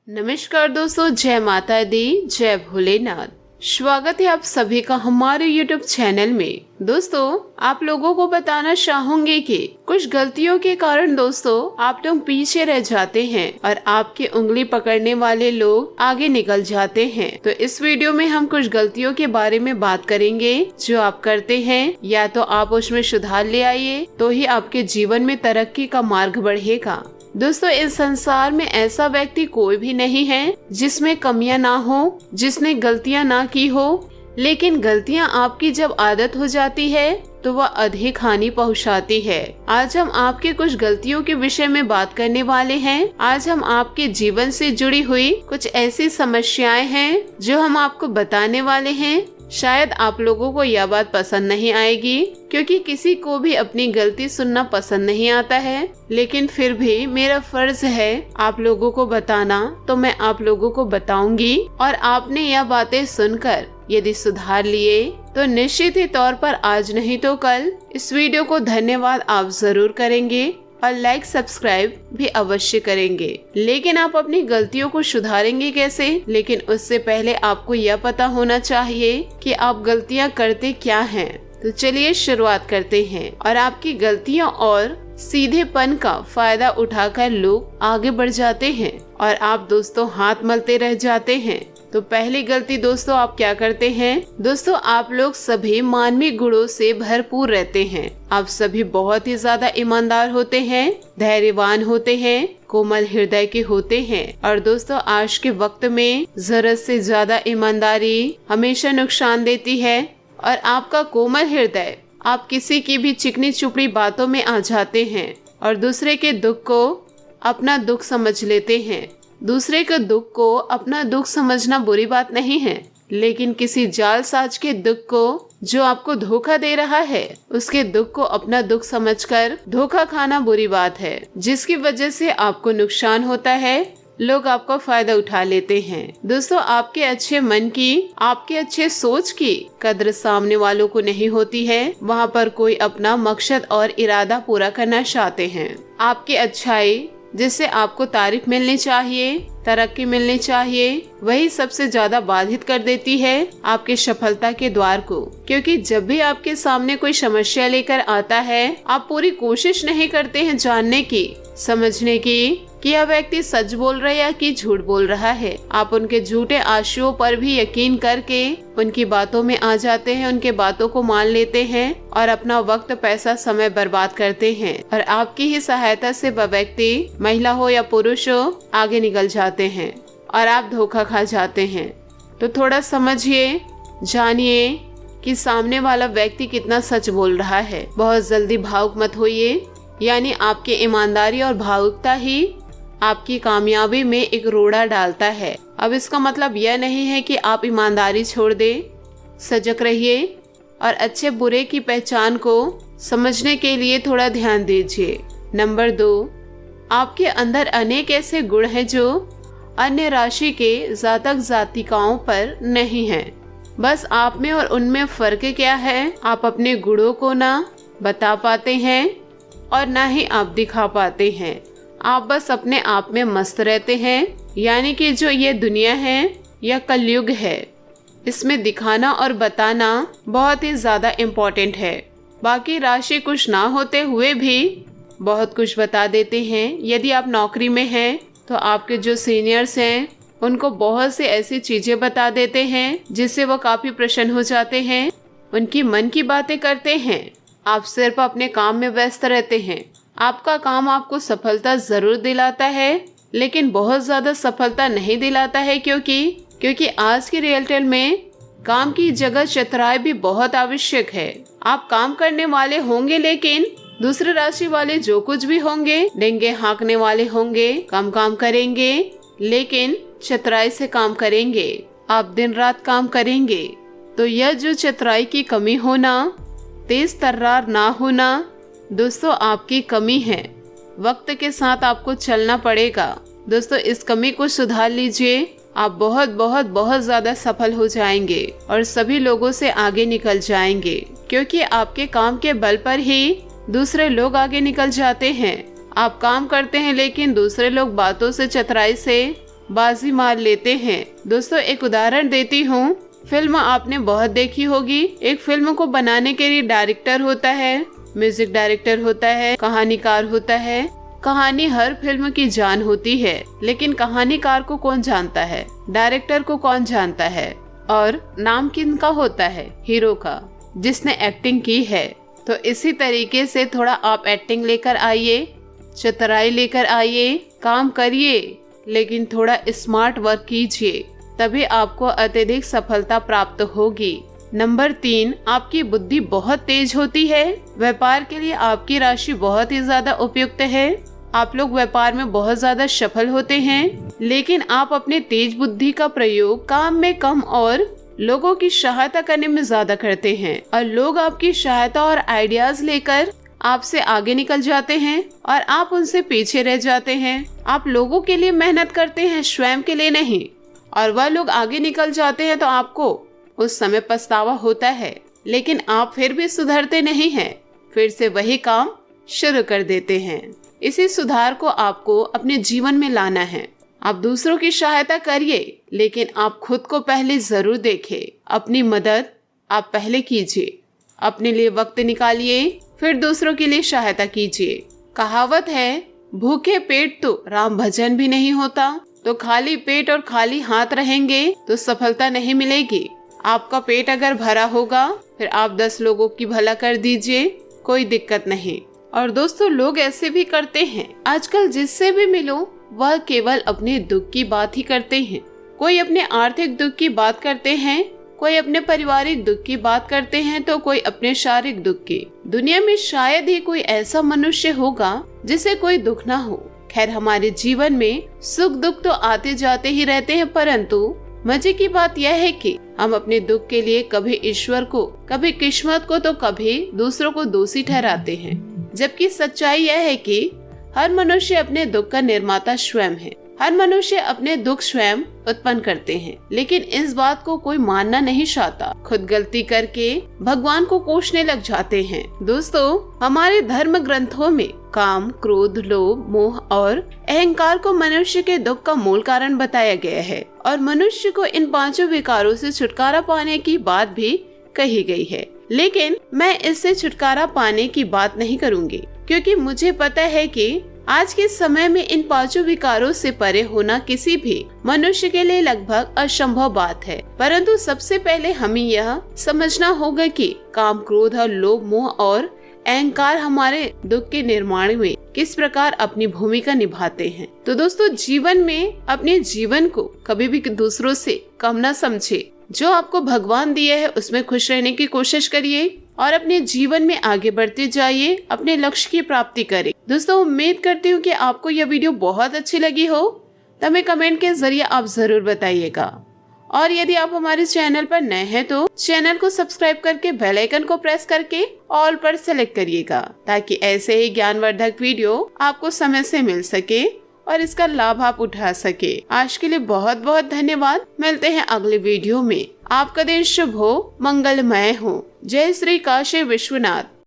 नमस्कार दोस्तों, जय माता दी, जय भोलेनाथ। स्वागत है आप सभी का हमारे YouTube चैनल में। दोस्तों, आप लोगों को बताना चाहूंगी कि कुछ गलतियों के कारण दोस्तों आप लोग पीछे रह जाते हैं और आपकी उंगली पकड़ने वाले लोग आगे निकल जाते हैं। तो इस वीडियो में हम कुछ गलतियों के बारे में बात करेंगे जो आप करते हैं, या तो आप उसमें सुधार ले आइए तो ही आपके जीवन में तरक्की का मार्ग बढ़ेगा। दोस्तों, इस संसार में ऐसा व्यक्ति कोई भी नहीं है जिसमें कमियां ना हो, जिसने गलतियां ना की हो, लेकिन गलतियां आपकी जब आदत हो जाती है तो वह अधिक हानि पहुंचाती है। आज हम आपके कुछ गलतियों के विषय में बात करने वाले हैं। आज हम आपके जीवन से जुड़ी हुई कुछ ऐसी समस्याएं हैं जो हम आपको बताने वाले हैं। शायद आप लोगों को यह बात पसंद नहीं आएगी, क्योंकि किसी को भी अपनी गलती सुनना पसंद नहीं आता है, लेकिन फिर भी मेरा फर्ज है आप लोगों को बताना, तो मैं आप लोगों को बताऊंगी। और आपने यह बातें सुनकर यदि सुधार लिए तो निश्चित ही तौर पर आज नहीं तो कल इस वीडियो को धन्यवाद आप जरूर करेंगे और लाइक सब्सक्राइब भी अवश्य करेंगे। लेकिन आप अपनी गलतियों को सुधारेंगे कैसे? लेकिन उससे पहले आपको यह पता होना चाहिए कि आप गलतियां करते क्या हैं। तो चलिए शुरुआत करते हैं। और आपकी गलतियों और सीधेपन का फायदा उठाकर लोग आगे बढ़ जाते हैं और आप दोस्तों हाथ मलते रह जाते हैं। तो पहली गलती दोस्तों आप क्या करते हैं? दोस्तों, आप लोग सभी मानवीय गुणों से भरपूर रहते हैं। आप सभी बहुत ही ज्यादा ईमानदार होते हैं, धैर्यवान होते हैं, कोमल हृदय के होते हैं। और दोस्तों, आज के वक्त में जरूरत से ज्यादा ईमानदारी हमेशा नुकसान देती है। और आपका कोमल हृदय, आप किसी की भी चिकनी चुपड़ी बातों में आ जाते हैं और दूसरे के दुख को अपना दुख समझ लेते हैं। दूसरे के दुख को अपना दुख समझना बुरी बात नहीं है, लेकिन किसी जालसाज के दुख को, जो आपको धोखा दे रहा है, उसके दुख को अपना दुख समझकर धोखा खाना बुरी बात है, जिसकी वजह से आपको नुकसान होता है। लोग आपका फायदा उठा लेते हैं। दोस्तों, आपके अच्छे मन की, आपके अच्छे सोच की कद्र सामने वालों को नहीं होती है। वहाँ पर कोई अपना मकसद और इरादा पूरा करना चाहते हैं। आपकी अच्छाई, जिससे आपको तारीफ मिलनी चाहिए, तरक्की मिलनी चाहिए, वही सबसे ज्यादा बाधित कर देती है आपके सफलता के द्वार को। क्योंकि जब भी आपके सामने कोई समस्या लेकर आता है, आप पूरी कोशिश नहीं करते हैं जानने की, समझने की कि यह व्यक्ति सच बोल रहा है या कि झूठ बोल रहा है। आप उनके झूठे आशयों पर भी यकीन करके उनकी बातों में आ जाते हैं, उनके बातों को मान लेते हैं और अपना वक्त, पैसा, समय बर्बाद करते हैं। और आपकी ही सहायता से वह व्यक्ति, महिला हो या पुरुष हो, आगे निकल जाते हैं और आप धोखा खा जाते हैं। तो थोड़ा समझिए, जानिए कि सामने वाला व्यक्ति कितना सच बोल रहा है। बहुत जल्दी भावुक मत होइए, यानी आपकी ईमानदारी और भावुकता ही आपकी कामयाबी में एक रोड़ा डालता है। अब इसका मतलब यह नहीं है कि आप ईमानदारी छोड़ दें। सजग रहिए और अच्छे बुरे की पहचान को समझने के लिए थोड़ा ध्यान दीजिए। नंबर 2, आपके अंदर अनेक ऐसे गुण हैं जो अन्य राशि के जातक जातिकाओं पर नहीं हैं। बस आप में और उनमें फर्क क्या है? आप अपने गुणों को ना बता पाते हैं और ना ही आप दिखा पाते हैं। आप बस अपने आप में मस्त रहते हैं। यानी कि जो ये दुनिया है, यह कलयुग है, इसमें दिखाना और बताना बहुत ही ज्यादा इम्पोर्टेंट है। बाकी राशि कुछ ना होते हुए भी बहुत कुछ बता देते हैं। यदि आप नौकरी में हैं तो आपके जो सीनियर्स हैं उनको बहुत सी ऐसी चीजें बता देते हैं जिससे वो काफी प्रसन्न हो जाते हैं, उनकी मन की बातें करते हैं। आप सिर्फ अपने काम में व्यस्त रहते हैं। आपका काम आपको सफलता जरूर दिलाता है, लेकिन बहुत ज्यादा सफलता नहीं दिलाता है, क्योंकि आज की रियलिटी में काम की जगह चतुराई भी बहुत आवश्यक है। आप काम करने वाले होंगे, लेकिन दूसरे राशि वाले जो कुछ भी होंगे, डेंगे हाँकने वाले होंगे, कम काम करेंगे, लेकिन चतुराई से काम करेंगे। आप दिन रात काम करेंगे। तो यह जो चतुराई की कमी होना, तेज तर्रार ना होना, दोस्तों आपकी कमी है। वक्त के साथ आपको चलना पड़ेगा। दोस्तों, इस कमी को सुधार लीजिए। आप बहुत बहुत बहुत ज्यादा सफल हो जाएंगे और सभी लोगों से आगे निकल जाएंगे, क्योंकि आपके काम के बल पर ही दूसरे लोग आगे निकल जाते हैं। आप काम करते हैं, लेकिन दूसरे लोग बातों से, चतुराई से बाजी मार लेते हैं। दोस्तों एक उदाहरण देती हूँ, फिल्म आपने बहुत देखी होगी। एक फिल्म को बनाने के लिए डायरेक्टर होता है, म्यूजिक डायरेक्टर होता है, कहानीकार होता है। कहानी हर फिल्म की जान होती है, लेकिन कहानीकार को कौन जानता है, डायरेक्टर को कौन जानता है, और नाम किनका होता है, हीरो का, जिसने एक्टिंग की है। तो इसी तरीके से थोड़ा आप एक्टिंग लेकर आइए, चतुराई लेकर आइए, काम करिए, लेकिन थोड़ा स्मार्ट वर्क कीजिए, तभी आपको अत्यधिक सफलता प्राप्त होगी। नंबर 3, आपकी बुद्धि बहुत तेज होती है। व्यापार के लिए आपकी राशि बहुत ही ज्यादा उपयुक्त है। आप लोग व्यापार में बहुत ज्यादा सफल होते हैं, लेकिन आप अपने तेज बुद्धि का प्रयोग काम में कम और लोगों की सहायता करने में ज्यादा करते हैं, और लोग आपकी सहायता और आइडियाज लेकर आपसे आगे निकल जाते हैं और आप उनसे पीछे रह जाते हैं। आप लोगों के लिए मेहनत करते हैं, स्वयं के लिए नहीं, और वह लोग आगे निकल जाते हैं तो आपको उस समय पछतावा होता है, लेकिन आप फिर भी सुधरते नहीं हैं, फिर से वही काम शुरू कर देते हैं। इसी सुधार को आपको अपने जीवन में लाना है। आप दूसरों की सहायता करिए, लेकिन आप खुद को पहले जरूर देखें। अपनी मदद आप पहले कीजिए, अपने लिए वक्त निकालिए, फिर दूसरों के लिए सहायता कीजिए। कहावत है, भूखे पेट तो राम भजन भी नहीं होता। तो खाली पेट और खाली हाथ रहेंगे तो सफलता नहीं मिलेगी। आपका पेट अगर भरा होगा, फिर आप 10 लोगों की भला कर दीजिए, कोई दिक्कत नहीं। और दोस्तों लोग ऐसे भी करते हैं, आजकल जिससे भी मिलो वह केवल अपने दुख की बात ही करते हैं। कोई अपने आर्थिक दुख की बात करते हैं, कोई अपने पारिवारिक दुख की बात करते हैं, तो कोई अपने शारीरिक दुख की। दुनिया में शायद ही कोई ऐसा मनुष्य होगा जिसे कोई दुख ना हो। खैर, हमारे जीवन में सुख दुख तो आते जाते ही रहते हैं, परंतु मजे की बात यह है कि हम अपने दुख के लिए कभी ईश्वर को, कभी किस्मत को, तो कभी दूसरों को दोषी ठहराते हैं। जबकि सच्चाई यह है कि हर मनुष्य अपने दुख का निर्माता स्वयं है। हर मनुष्य अपने दुख स्वयं उत्पन्न करते हैं, लेकिन इस बात को कोई मानना नहीं चाहता। खुद गलती करके भगवान को कोसने लग जाते हैं। दोस्तों हमारे धर्म ग्रंथों में काम, क्रोध, लोभ, मोह और अहंकार को मनुष्य के दुख का मूल कारण बताया गया है, और मनुष्य को इन 5 विकारों से छुटकारा पाने की बात भी कही गई है। लेकिन मैं इससे छुटकारा पाने की बात नहीं करूंगी, क्योंकि मुझे पता है कि आज के समय में इन 5 विकारों से परे होना किसी भी मनुष्य के लिए लगभग असंभव बात है। परंतु सबसे पहले हमें यह समझना होगा कि काम, क्रोध और लोभ, मोह और अहंकार हमारे दुख के निर्माण में किस प्रकार अपनी भूमिका निभाते हैं। तो दोस्तों जीवन में अपने जीवन को कभी भी दूसरों से कम न समझे। जो आपको भगवान दिया है उसमें खुश रहने की कोशिश करिए और अपने जीवन में आगे बढ़ते जाइए, अपने लक्ष्य की प्राप्ति करें। दोस्तों उम्मीद करती हूँ कि आपको यह वीडियो बहुत अच्छी लगी हो, तो हमें कमेंट के जरिए आप जरूर बताइएगा। और यदि आप हमारे चैनल पर नए हैं तो चैनल को सब्सक्राइब करके बेल आइकन को प्रेस करके ऑल पर सेलेक्ट करिएगा, ताकि ऐसे ही ज्ञानवर्धक वीडियो आपको समय से मिल सके और इसका लाभ आप उठा सके। आज के लिए बहुत बहुत धन्यवाद। मिलते हैं अगले वीडियो में। आपका दिन शुभ हो, मंगलमय हो। जय श्री काशी विश्वनाथ।